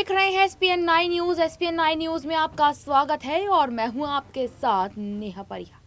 देख रहे हैं एसपीएन 9 न्यूज। एसपीएन 9 न्यूज में आपका स्वागत है और मैं हूं आपके साथ नेहा परिया।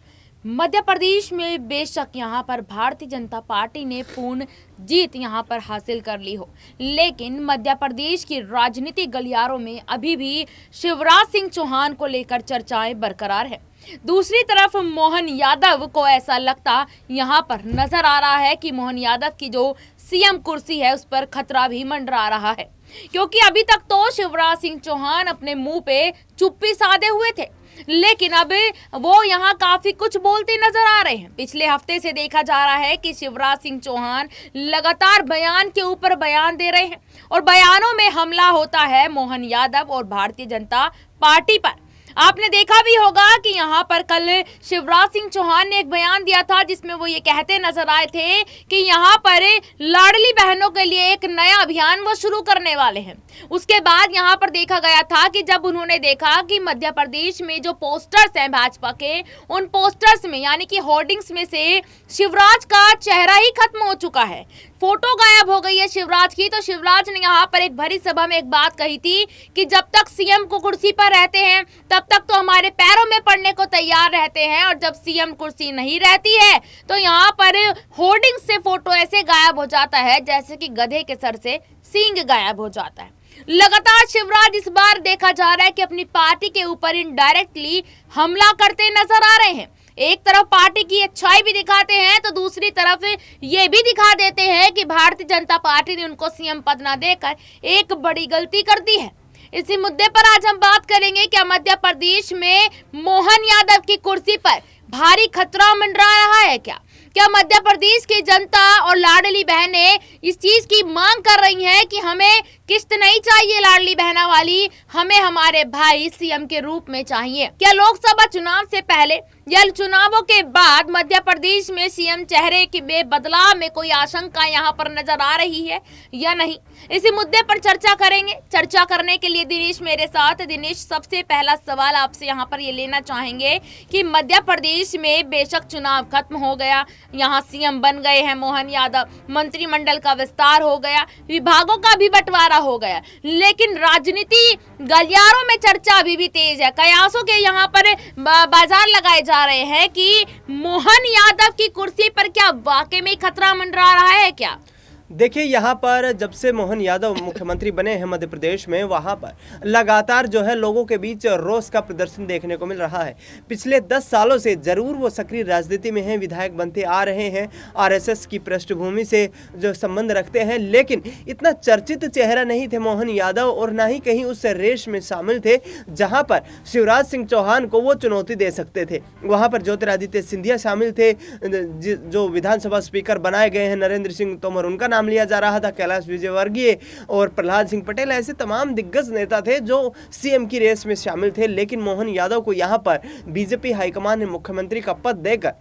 मध्य प्रदेश में बेशक यहां पर भारतीय जनता पार्टी ने पूर्ण जीत यहां पर हासिल कर ली हो, लेकिन मध्य प्रदेश की राजनीतिक गलियारों में अभी भी शिवराज सिंह चौहान को लेकर चर्चाएं बरकरार है। दूसरी तरफ मोहन यादव को ऐसा लगता यहां पर नजर आ रहा है कि मोहन यादव की जो सीएम कुर्सी है उस पर खतरा भी मंडरा रहा है, क्योंकि अभी तक तो शिवराज सिंह चौहान अपने मुंह पे चुप्पी साधे हुए थे, लेकिन अब वो यहाँ काफी कुछ बोलते नजर आ रहे हैं। पिछले हफ्ते से देखा जा रहा है कि शिवराज सिंह चौहान लगातार बयान के ऊपर बयान दे रहे हैं और बयानों में हमला होता है मोहन यादव और भारतीय जनता पार्टी पर। आपने देखा भी होगा कि यहाँ पर कल शिवराज सिंह चौहान ने एक बयान दिया था जिसमें वो ये कहते नजर आए थे कि यहाँ पर लाडली बहनों के लिए एक नया अभियान वो शुरू करने वाले हैं। उसके बाद यहाँ पर देखा गया था कि जब उन्होंने देखा कि मध्य प्रदेश में जो पोस्टर्स हैं भाजपा के, उन पोस्टर्स में यानी कि होर्डिंग्स में से शिवराज का चेहरा ही खत्म हो चुका है, फोटो गायब हो गई है शिवराज की। तो शिवराज ने यहाँ पर एक भरी सभा में एक बात कही थी कि जब तक सीएम को कुर्सी पर रहते हैं तब तक तो हमारे पैरों में पड़ने को तैयार रहते हैं, और जब सीएम कुर्सी नहीं रहती है तो यहाँ पर होर्डिंग से फोटो ऐसे गायब हो जाता है जैसे कि गधे के सर से सींग गायब हो जाता है। लगातार शिवराज इस बार देखा जा रहा है कि अपनी पार्टी के ऊपर इनडायरेक्टली हमला करते नजर आ रहे हैं। एक तरफ पार्टी की अच्छाई भी दिखाते हैं तो दूसरी तरफ ये भी दिखा देते हैं कि भारतीय जनता पार्टी ने उनको सीएम पद न देकर एक बड़ी गलती कर दी है। इसी मुद्दे पर आज हम बात करेंगे, क्या मध्य प्रदेश में मोहन यादव की कुर्सी पर भारी खतरा मंडरा रहा है? क्या मध्य प्रदेश की जनता और लाडली बहनें इस चीज की मांग कर रही हैं कि हमें किस्त नहीं चाहिए लाडली बहना वाली, हमें हमारे भाई सीएम के रूप में चाहिए? क्या लोकसभा चुनाव से पहले या चुनावों के बाद मध्य प्रदेश में सीएम चेहरे की बदलाव में कोई आशंका यहाँ पर नजर आ रही है या नहीं? इसी मुद्दे पर चर्चा करेंगे। चर्चा करने के लिए दिनेश मेरे साथ। दिनेश, सबसे पहला सवाल आपसे यहाँ पर ये लेना चाहेंगे कि मध्य प्रदेश में बेशक चुनाव खत्म हो गया, यहाँ सीएम बन गए हैं मोहन यादव, मंत्रिमंडल का विस्तार हो गया, विभागों का भी बंटवारा हो गया, लेकिन राजनीति गलियारों में चर्चा अभी भी तेज है। कयासों के यहाँ पर बाजार लगाए जा रहे हैं कि मोहन यादव की कुर्सी पर क्या वाकई में खतरा मंडरा रहा है क्या? देखिए, यहाँ पर जब से मोहन यादव मुख्यमंत्री बने हैं मध्य प्रदेश में, वहाँ पर लगातार जो है लोगों के बीच रोष का प्रदर्शन देखने को मिल रहा है। पिछले 10 सालों से जरूर वो सक्रिय राजनीति में हैं, विधायक बनते आ रहे हैं, आरएसएस की पृष्ठभूमि से जो संबंध रखते हैं, लेकिन इतना चर्चित चेहरा नहीं थे मोहन यादव और ना ही कहीं उस रेस में शामिल थे जहाँ पर शिवराज सिंह चौहान को वो चुनौती दे सकते थे। वहाँ पर ज्योतिरादित्य सिंधिया शामिल थे, जो विधानसभा स्पीकर बनाए गए हैं, नरेंद्र सिंह तोमर उनका नाम लिया जा रहा था, कैलाश विजयवर्गीय और प्रहलाद सिंह पटेल, ऐसे तमाम दिग्गज नेता थे जो सीएम की रेस में शामिल थे। लेकिन मोहन यादव को यहां पर बीजेपी हाईकमान ने मुख्यमंत्री का पद देकर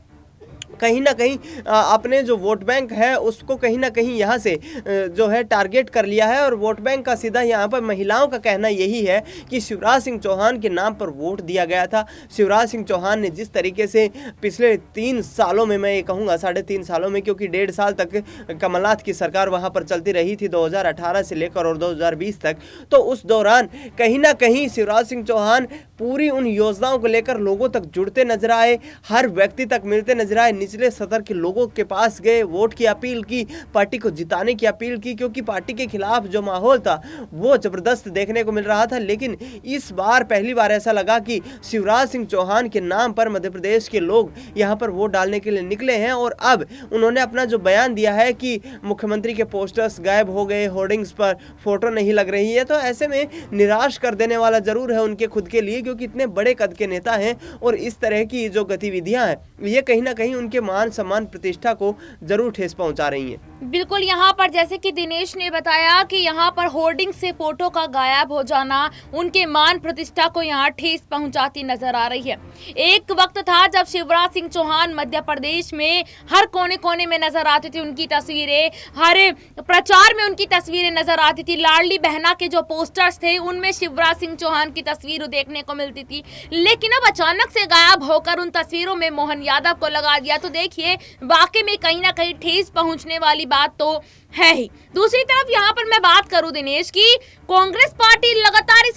कहीं ना कहीं अपने जो वोट बैंक है उसको कहीं ना कहीं यहाँ से जो है टारगेट कर लिया है। और वोट बैंक का सीधा यहाँ पर महिलाओं का कहना यही है कि शिवराज सिंह चौहान के नाम पर वोट दिया गया था। शिवराज सिंह चौहान ने जिस तरीके से पिछले 3 सालों में, मैं ये कहूँगा 3.5 सालों में, क्योंकि 1.5 साल तक कमलनाथ की सरकार वहाँ पर चलती रही थी 2018 से लेकर और 2020 तक, तो उस दौरान कहीं ना कहीं शिवराज सिंह चौहान पूरी उन योजनाओं को लेकर लोगों तक जुड़ते नजर आए, हर व्यक्ति तक मिलते नजर आए, निचले सतर के लोगों के पास गए, वोट की अपील की, पार्टी को जिताने की अपील की, क्योंकि पार्टी के खिलाफ जो माहौल था वो जबरदस्त देखने को मिल रहा था। लेकिन इस बार पहली बार ऐसा लगा कि शिवराज सिंह चौहान के नाम पर मध्य प्रदेश के लोग यहां पर वोट डालने के लिए निकले हैं। और अब उन्होंने अपना जो बयान दिया है कि मुख्यमंत्री के पोस्टर्स गायब हो गए, होर्डिंग्स पर फोटो नहीं लग रही है, तो ऐसे में निराश कर देने वाला जरूर है उनके खुद के लिए, क्योंकि इतने बड़े कद के नेता हैं और इस तरह की जो गतिविधियां हैं ये कहीं ना कहीं उनके मान सम्मान प्रतिष्ठा को जरूर ठेस पहुंचा रही हैं। बिल्कुल, यहाँ पर जैसे कि दिनेश ने बताया कि यहाँ पर होर्डिंग से फोटो का गायब हो जाना उनके मान प्रतिष्ठा को यहाँ ठेस पहुंचाती नजर आ रही है। एक वक्त था जब शिवराज सिंह चौहान मध्य प्रदेश में हर कोने कोने में नजर आती थी उनकी तस्वीरें, हर प्रचार में उनकी तस्वीरें नजर आती थी, लाडली बहना के जो पोस्टर्स थे उनमें शिवराज सिंह चौहान की तस्वीर देखने को मिलती थी। लेकिन अब अचानक से गायब होकर उन तस्वीरों में मोहन यादव को लगा दिया, तो देखिए वाकई में कहीं ना कहीं ठेस पहुंचने वाली बात तो है ही। दूसरी तरफ यहाँ पर मैं बात करूं दिनेश की, कांग्रेस पार्टी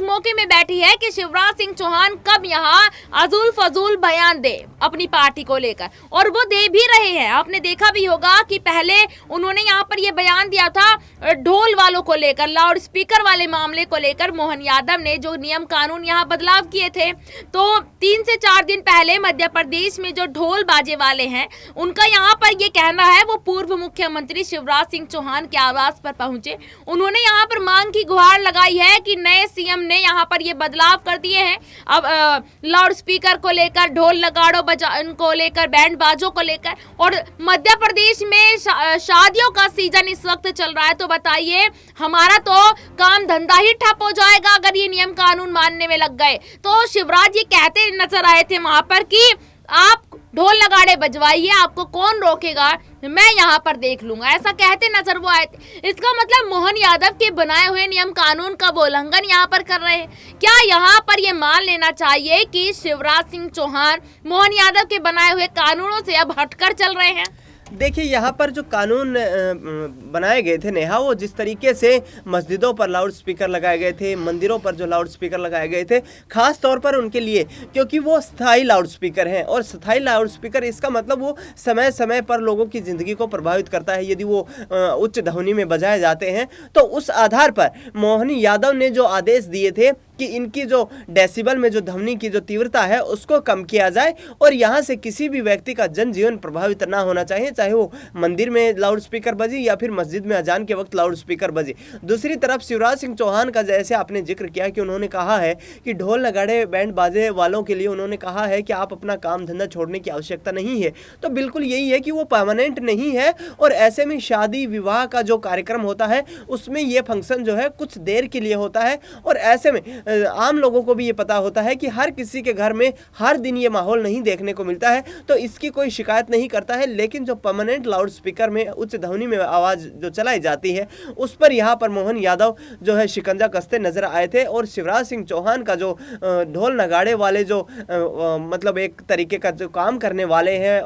मौके में बैठी है कि शिवराज सिंह चौहान कब यहाँ अजूल फजूल बयान दे अपनी पार्टी को लेकर, और वो दे भी रहे हैं। आपने देखा भी होगा कि पहले उन्होंने यहाँ पर ये बयान दिया था ढोल वालों को लेकर, लाउड स्पीकर वाले मामले को लेकर। मोहन यादव ने जो नियम कानून यहाँ बदलाव किए थे, तो 3 से 4 दिन पहले मध्य प्रदेश में जो ढोल बाजे वाले हैं उनका यहाँ पर ये कहना है, वो पूर्व मुख्यमंत्री शिवराज सिंह चौहान के आवास पर पहुंचे। उन्होंने यहाँ पर मांग की गुहार लगाई है कि नए सीएम ने यहाँ पर ये बदलाव कर दिए हैं। अब लाउड स्पीकर को लेकर, ढोल नगाड़ों को लेकर, बैंड बाजों को लेकर, और मध्य प्रदेश में शादियों का सीजन इस वक्त चल रहा है। तो बताइए, हमारा तो काम धंधा ही ठप हो जाएगा अगर ये नियम कानून मानने में लग गए। तो शिवराज ये कहते नजर आए थे वहां पर कि आप ढोल नगाड़े बजवाइए, आपको कौन रोकेगा, मैं यहाँ पर देख लूंगा, ऐसा कहते नजर वो आए थे। इसका मतलब मोहन यादव के बनाए हुए नियम कानून का वो उल्लंघन यहाँ पर कर रहे हैं। क्या यहाँ पर ये मान लेना चाहिए कि शिवराज सिंह चौहान मोहन यादव के बनाए हुए कानूनों से अब हटकर चल रहे हैं? देखिए, यहाँ पर जो कानून बनाए गए थे नेहा, वो जिस तरीके से मस्जिदों पर लाउड स्पीकर लगाए गए थे, मंदिरों पर जो लाउड स्पीकर लगाए गए थे, खास तौर पर उनके लिए, क्योंकि वो स्थायी लाउड स्पीकर हैं। और स्थायी लाउड स्पीकर, इसका मतलब वो समय समय पर लोगों की ज़िंदगी को प्रभावित करता है। यदि वो उच्च ध्वनि में बजाए जाते हैं तो उस आधार पर मोहन यादव ने जो आदेश दिए थे कि इनकी जो डेसिबल में जो ध्वनि की जो तीव्रता है उसको कम किया जाए, और यहाँ से किसी भी व्यक्ति का जनजीवन प्रभावित ना होना चाहिए, चाहे वो मंदिर में लाउड स्पीकर बजे या फिर मस्जिद में अजान के वक्त लाउड स्पीकर बजे। दूसरी तरफ शिवराज सिंह चौहान का, जैसे आपने जिक्र किया कि उन्होंने कहा है कि ढोल नगाड़े बैंड बाजे वालों के लिए उन्होंने कहा है कि आप अपना काम धंधा छोड़ने की आवश्यकता नहीं है। तो बिल्कुल यही है कि वो परमानेंट नहीं है, और ऐसे में शादी विवाह का जो कार्यक्रम होता है उसमें ये फंक्शन जो है कुछ देर के लिए होता है, और ऐसे में आम लोगों को भी ये पता होता है कि हर किसी के घर में हर दिन ये माहौल नहीं देखने को मिलता है, तो इसकी कोई शिकायत नहीं करता है। लेकिन जो परमानेंट लाउड स्पीकर में उच्च ध्वनि में आवाज़ जो चलाई जाती है उस पर यहाँ पर मोहन यादव जो है शिकंजा कसते नजर आए थे। और शिवराज सिंह चौहान का जो ढोल नगाड़े वाले जो मतलब एक तरीके का जो काम करने वाले हैं,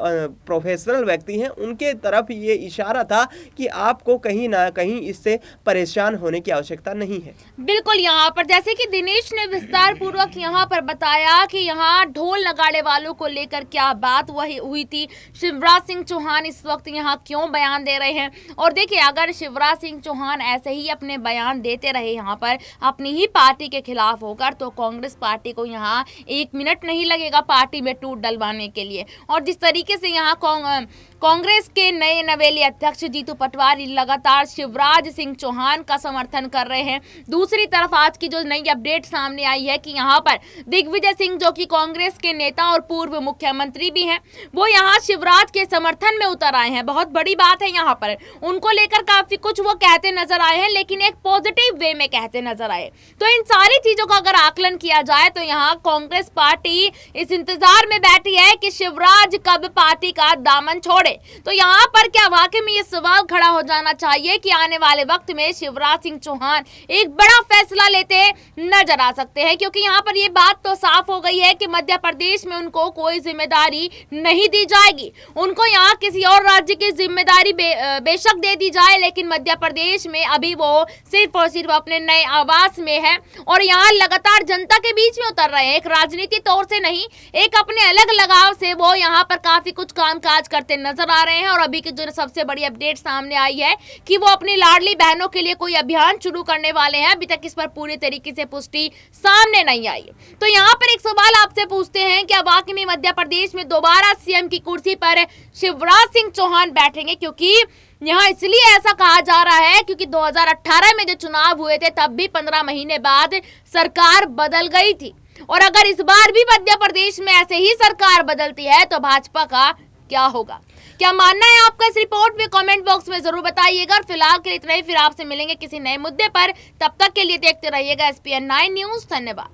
प्रोफेशनल व्यक्ति हैं, उनके तरफ ये इशारा था कि आपको कहीं ना कहीं इससे परेशान होने की आवश्यकता नहीं है। बिल्कुल, यहाँ पर जैसे कि दिनेश ने विस्तार पूर्वक यहाँ पर बताया कि यहाँ ढोल नगाड़े वालों को लेकर क्या बात वही हुई थी, शिवराज सिंह चौहान इस वक्त यहाँ क्यों बयान दे रहे हैं। और देखिए, अगर शिवराज सिंह चौहान ऐसे ही अपने बयान देते रहे यहाँ पर अपनी ही पार्टी के खिलाफ होकर, तो कांग्रेस पार्टी को यहाँ 1 मिनट नहीं लगेगा पार्टी में टूट डलवाने के लिए। और जिस तरीके से यहाँ कांग्रेस के नए नवेले अध्यक्ष जीतू पटवारी लगातार शिवराज सिंह चौहान का समर्थन कर रहे हैं, दूसरी तरफ आज की जो नई अपडेट सामने आई है कि यहाँ पर दिग्विजय सिंह, जो कि कांग्रेस के नेता और पूर्व मुख्यमंत्री भी हैं, वो यहाँ शिवराज के समर्थन में उतर आए हैं। बहुत बड़ी बात है, यहाँ पर उनको लेकर काफी कुछ वो कहते नजर आए हैं, लेकिन एक पॉजिटिव वे में कहते नजर आए। तो इन सारी चीजों का अगर आकलन किया जाए तो यहाँ कांग्रेस पार्टी इस इंतजार में बैठी है कि शिवराज कब पार्टी का दामन छोड़े। तो यहाँ पर क्या वाकई में ये सवाल खड़ा हो जाना चाहिए कि आने वाले वक्त में शिवराज सिंह चौहान एक बड़ा फैसला लेते नजर आ सकते हैं, क्योंकि यहाँ पर ये बात तो साफ हो गई है कि मध्य प्रदेश में उनको कोई जिम्मेदारी नहीं दी जाएगी। उनको यहाँ किसी और राज्य की जिम्मेदारी बेशक दे दी जाए, लेकिन मध्य प्रदेश में अभी वो सिर्फ और सिर्फ अपने नए आवास में है और यहाँ लगातार जनता के बीच में उतर रहे हैं। एक राजनीति तौर से नहीं, एक अपने अलग लगाव से वो यहाँ पर काफी कुछ कामकाज करते नजर आ रहे हैं। और अभी की जो सबसे बड़ी अपडेट सामने आई है कि वो अपनी लाडली बहनों के लिए कोई अभियान शुरू करने वाले हैं। अभी तक इस पर पूरी तरीके से पुष्टि सामने नहीं आई। तो यहाँ पर एक सवाल आपसे पूछते हैं, क्या वाकई में मध्य प्रदेश में दोबारा सीएम की कुर्सी पर शिवराज सिंह चौहान बैठेंगे? क्योंकि यहाँ इसलिए ऐसा कहा जा रहा है क्योंकि 2018 में जो चुनाव हुए थे तब भी 15 महीने बाद सरकार बदल गई थी, और अगर इस बार भी मध्य प्रदेश में ऐसे ही सरकार बदलती है तो भाजपा का क्या होगा? क्या मानना है आपका? इस रिपोर्ट में कमेंट बॉक्स में जरूर बताइएगा। और फिलहाल के लिए इतना ही, फिर आपसे मिलेंगे किसी नए मुद्दे पर। तब तक के लिए देखते रहिएगा SPN 9 न्यूज। धन्यवाद।